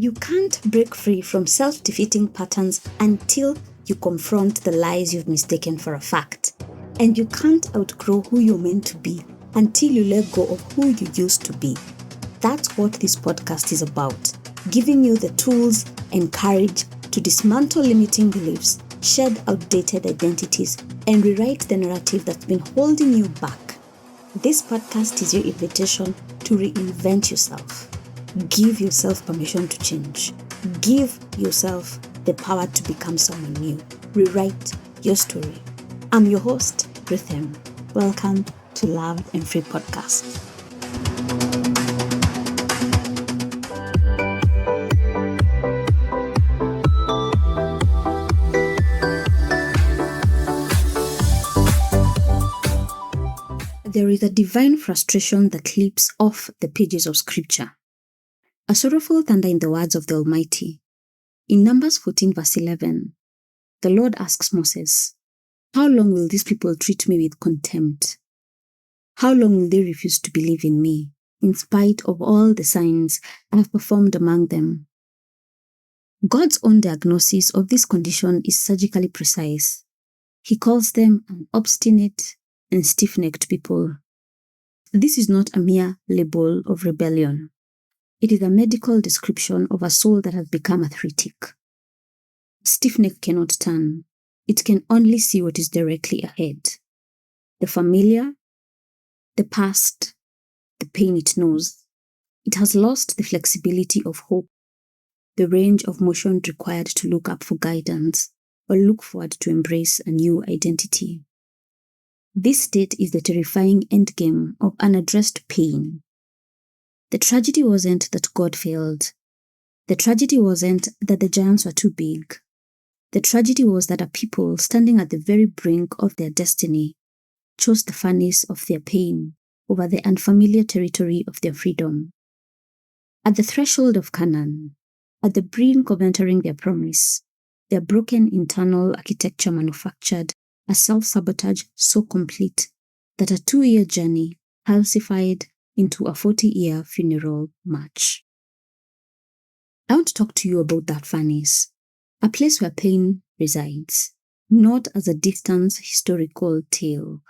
You can't break free from self-defeating patterns until you confront the lies you've mistaken for a fact. And you can't outgrow who you're meant to be until you let go of who you used to be. That's what this podcast is about, giving you the tools and courage to dismantle limiting beliefs, shed outdated identities, and rewrite the narrative that's been holding you back. This podcast is your invitation to reinvent yourself. Give yourself permission to change. Give yourself the power to become someone new. Rewrite your story. I'm your host, Rhythm. Welcome to Loved and Free Podcast. There is a divine frustration that leaps off the pages of Scripture. A sorrowful thunder in the words of the Almighty. In Numbers 14 verse 11, the Lord asks Moses, "How long will these people treat me with contempt? How long will they refuse to believe in me, in spite of all the signs I have performed among them?" God's own diagnosis of this condition is surgically precise. He calls them an obstinate and stiff-necked people. This is not a mere label of rebellion. It is a medical description of a soul that has become arthritic. Stiff-neck cannot turn. It can only see what is directly ahead. The familiar, the past, the pain it knows. It has lost the flexibility of hope, the range of motion required to look up for guidance or look forward to embrace a new identity. This state is the terrifying endgame of unaddressed pain. The tragedy wasn't that God failed. The tragedy wasn't that the giants were too big. The tragedy was that a people standing at the very brink of their destiny chose the furnace of their pain over the unfamiliar territory of their freedom. At the threshold of Canaan, at the brink of entering their promise, their broken internal architecture manufactured a self-sabotage so complete that a 2-year journey calcified into a 40-year funeral march. I want to talk to you about that furnace, a place where pain resides, not as a distant historical tale,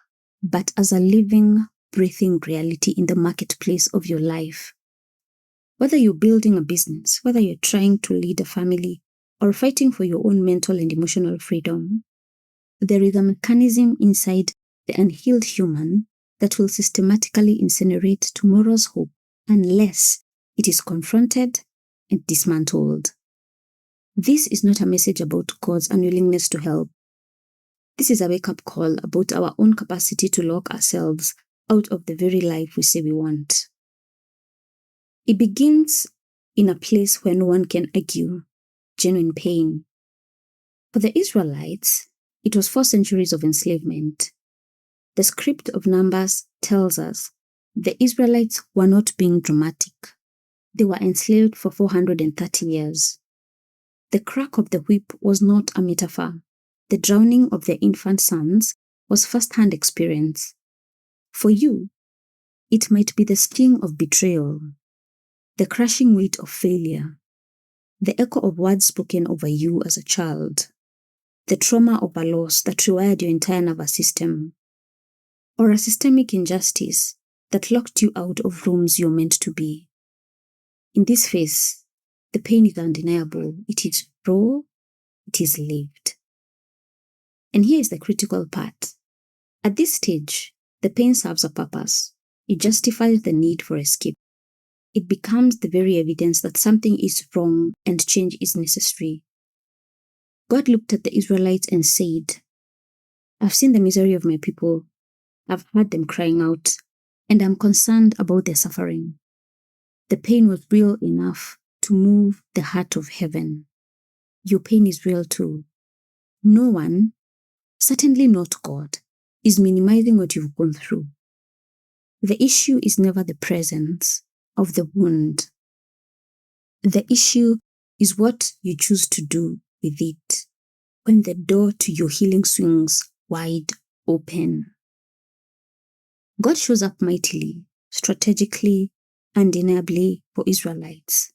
but as a living, breathing reality in the marketplace of your life. Whether you're building a business, whether you're trying to lead a family, or fighting for your own mental and emotional freedom, there is a mechanism inside the unhealed human that will systematically incinerate tomorrow's hope unless it is confronted and dismantled. This is not a message about God's unwillingness to help. This is a wake-up call about our own capacity to lock ourselves out of the very life we say we want. It begins in a place where no one can argue, genuine pain. For the Israelites, it was 4 centuries of enslavement. The script of Numbers tells us the Israelites were not being dramatic. They were enslaved for 430 years. The crack of the whip was not a metaphor. The drowning of their infant sons was first-hand experience. For you, it might be the sting of betrayal, the crushing weight of failure, the echo of words spoken over you as a child, the trauma of a loss that rewired your entire nervous system, or a systemic injustice that locked you out of rooms you're meant to be. In this phase, the pain is undeniable. It is raw. It is lived. And here is the critical part. At this stage, the pain serves a purpose. It justifies the need for escape. It becomes the very evidence that something is wrong and change is necessary. God looked at the Israelites and said, "I've seen the misery of my people. I've heard them crying out, and I'm concerned about their suffering." The pain was real enough to move the heart of heaven. Your pain is real too. No one, certainly not God, is minimizing what you've gone through. The issue is never the presence of the wound. The issue is what you choose to do with it when the door to your healing swings wide open. God shows up mightily, strategically, undeniably for Israelites.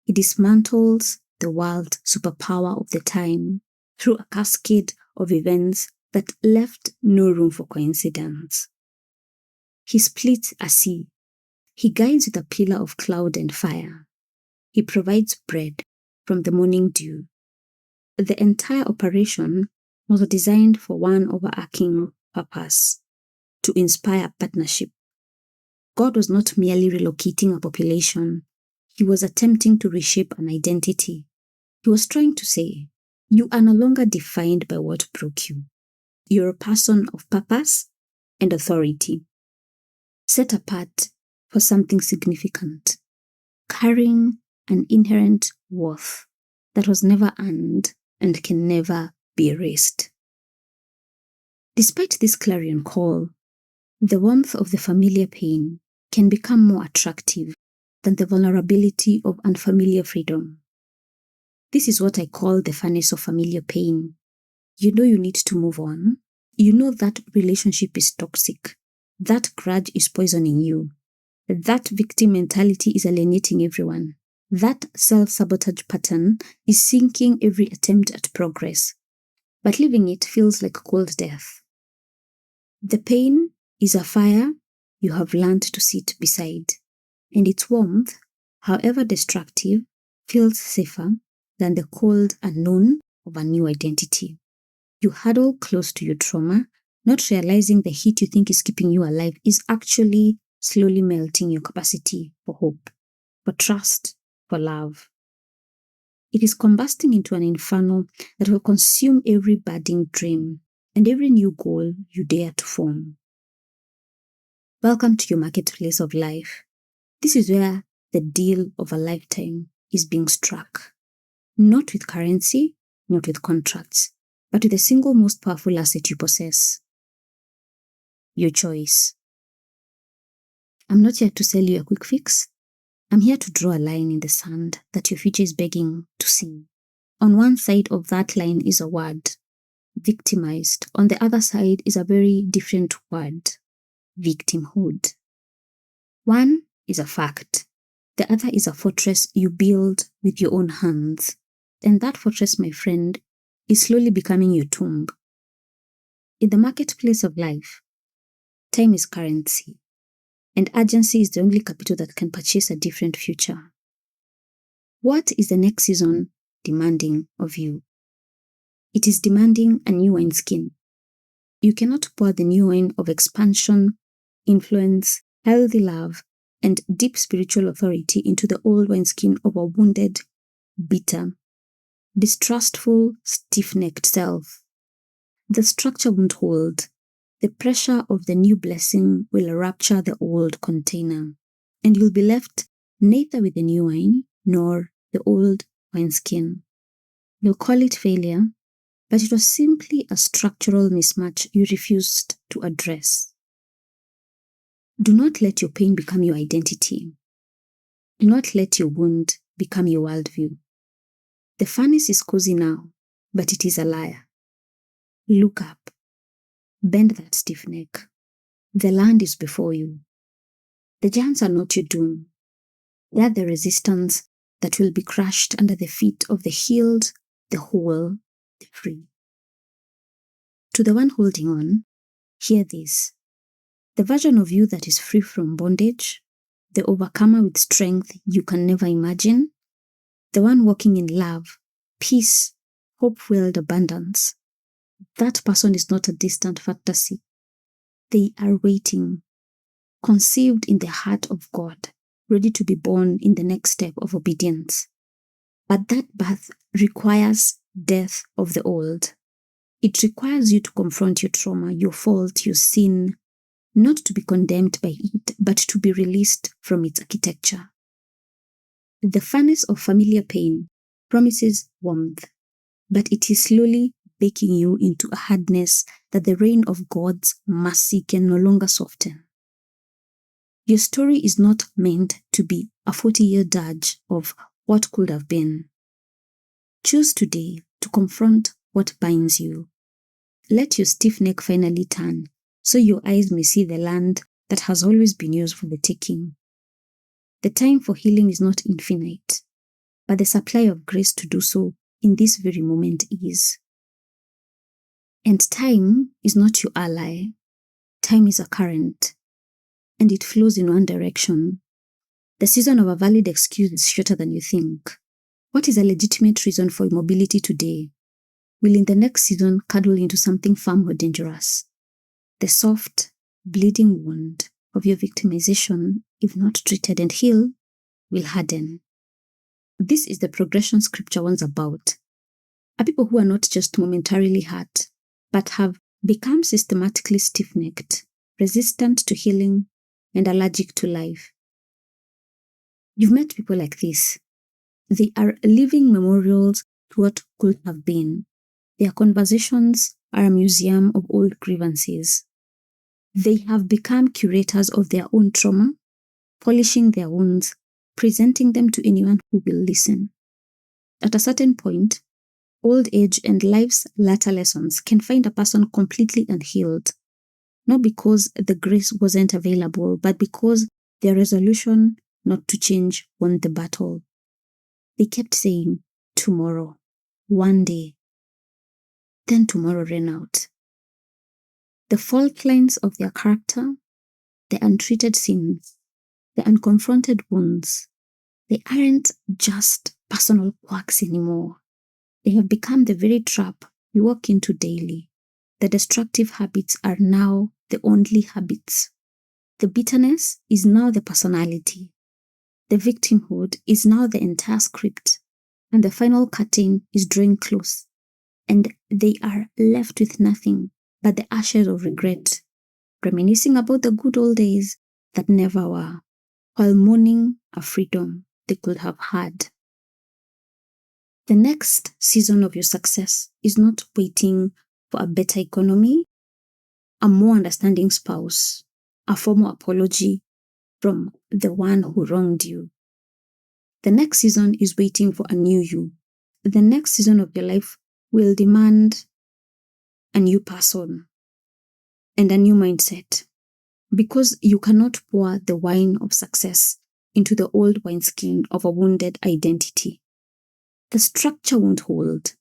He It dismantles the world superpower of the time through a cascade of events that left no room for coincidence. He splits a sea. He guides with a pillar of cloud and fire. He provides bread from the morning dew. The entire operation was designed for one overarching purpose: to inspire partnership. God was not merely relocating a population. He was attempting to reshape an identity. He was trying to say, you are no longer defined by what broke you. You're a person of purpose and authority, set apart for something significant, carrying an inherent worth that was never earned and can never be erased. Despite this clarion call, the warmth of the familiar pain can become more attractive than the vulnerability of unfamiliar freedom. This is what I call the furnace of familiar pain. You know you need to move on. You know that relationship is toxic. That grudge is poisoning you. That victim mentality is alienating everyone. That self-sabotage pattern is sinking every attempt at progress. But leaving it feels like cold death. The pain is a fire you have learned to sit beside, and its warmth, however destructive, feels safer than the cold unknown of a new identity. You huddle close to your trauma, not realizing the heat you think is keeping you alive is actually slowly melting your capacity for hope, for trust, for love. It is combusting into an inferno that will consume every budding dream and every new goal you dare to form. Welcome to your marketplace of life. This is where the deal of a lifetime is being struck. Not with currency, not with contracts, but with the single most powerful asset you possess: your choice. I'm not here to sell you a quick fix. I'm here to draw a line in the sand that your future is begging to see. On one side of that line is a word: victimized. On the other side is a very different word: victimhood. One is a fact. The other is a fortress you build with your own hands. And that fortress, my friend, is slowly becoming your tomb. In the marketplace of life, time is currency, and urgency is the only capital that can purchase a different future. What is the next season demanding of you? It is demanding a new wineskin. You cannot pour the new wine of expansion, influence, healthy love, and deep spiritual authority into the old wineskin of a wounded, bitter, distrustful, stiff-necked self. The structure won't hold. The pressure of the new blessing will rupture the old container, and you'll be left neither with the new wine nor the old wineskin. You'll call it failure, but it was simply a structural mismatch you refused to address. Do not let your pain become your identity. Do not let your wound become your worldview. The furnace is cozy now, but it is a liar. Look up. Bend that stiff neck. The land is before you. The giants are not your doom. They are the resistance that will be crushed under the feet of the healed, the whole, the free. To the one holding on, hear this. The version of you that is free from bondage, the overcomer with strength you can never imagine, the one walking in love, peace, hope-filled abundance. That person is not a distant fantasy. They are waiting, conceived in the heart of God, ready to be born in the next step of obedience. But that birth requires death of the old. It requires you to confront your trauma, your fault, your sin, not to be condemned by it, but to be released from its architecture. The furnace of familiar pain promises warmth, but it is slowly baking you into a hardness that the rain of God's mercy can no longer soften. Your story is not meant to be a 40-year dirge of what could have been. Choose today to confront what binds you. Let your stiff neck finally turn, so your eyes may see the land that has always been yours for the taking. The time for healing is not infinite, but the supply of grace to do so in this very moment is. And time is not your ally. Time is a current, and it flows in one direction. The season of a valid excuse is shorter than you think. What is a legitimate reason for immobility today will in the next season curdle into something far more dangerous. The soft, bleeding wound of your victimization, if not treated and healed, will harden. This is the progression scripture warns about. A people who are not just momentarily hurt, but have become systematically stiff-necked, resistant to healing, and allergic to life. You've met people like this. They are living memorials to what could have been. Their conversations are a museum of old grievances. They have become curators of their own trauma, polishing their wounds, presenting them to anyone who will listen. At a certain point, old age and life's latter lessons can find a person completely unhealed, not because the grace wasn't available, but because their resolution not to change won the battle. They kept saying, tomorrow, one day. Then tomorrow ran out. The fault lines of their character, the untreated sins, the unconfronted wounds, they aren't just personal quirks anymore. They have become the very trap you walk into daily. The destructive habits are now the only habits. The bitterness is now the personality. The victimhood is now the entire script. And the final curtain is drawing close. And they are left with nothing but the ashes of regret, reminiscing about the good old days that never were, while mourning a freedom they could have had. The next season of your success is not waiting for a better economy, a more understanding spouse, a formal apology from the one who wronged you. The next season is waiting for a new you. The next season of your life will demand a new person and a new mindset, because you cannot pour the wine of success into the old wineskin of a wounded identity. The structure won't hold.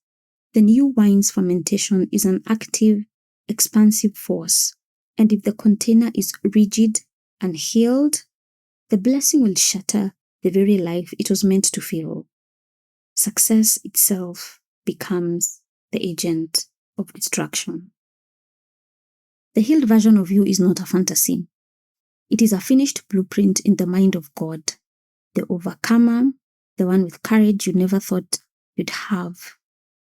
The new wine's fermentation is an active, expansive force, and if the container is rigid and healed, the blessing will shatter the very life it was meant to fill. Success itself becomes the agent of destruction. The healed version of you is not a fantasy. It is a finished blueprint in the mind of God, the overcomer, the one with courage you never thought you'd have,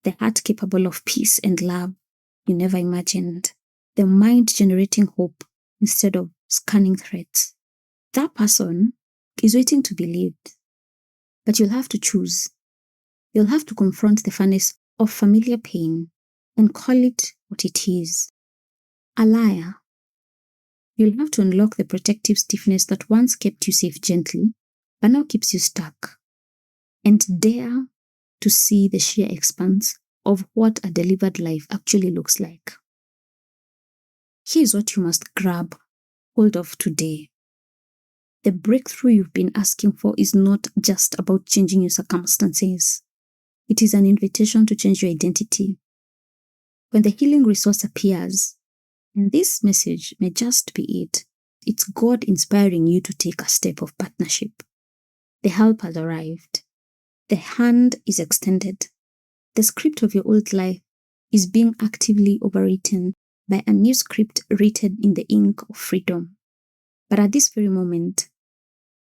the heart capable of peace and love you never imagined, the mind generating hope instead of scanning threats. That person is waiting to be lived, but you'll have to choose. You'll have to confront the furnace of familiar pain and call it what it is. A liar. You'll have to unlock the protective stiffness that once kept you safe gently, but now keeps you stuck, and dare to see the sheer expanse of what a delivered life actually looks like. Here's what you must grab hold of today. The breakthrough you've been asking for is not just about changing your circumstances. It is an invitation to change your identity. When the healing resource appears, and this message may just be it, it's God inspiring you to take a step of partnership. The help has arrived. The hand is extended. The script of your old life is being actively overwritten by a new script written in the ink of freedom. But at this very moment,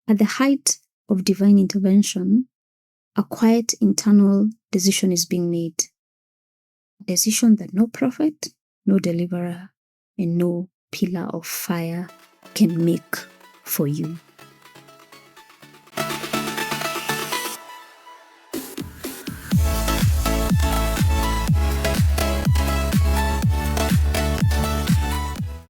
at the height of divine intervention, a quiet internal decision is being made. A decision that no prophet, no deliverer, and no pillar of fire can make for you.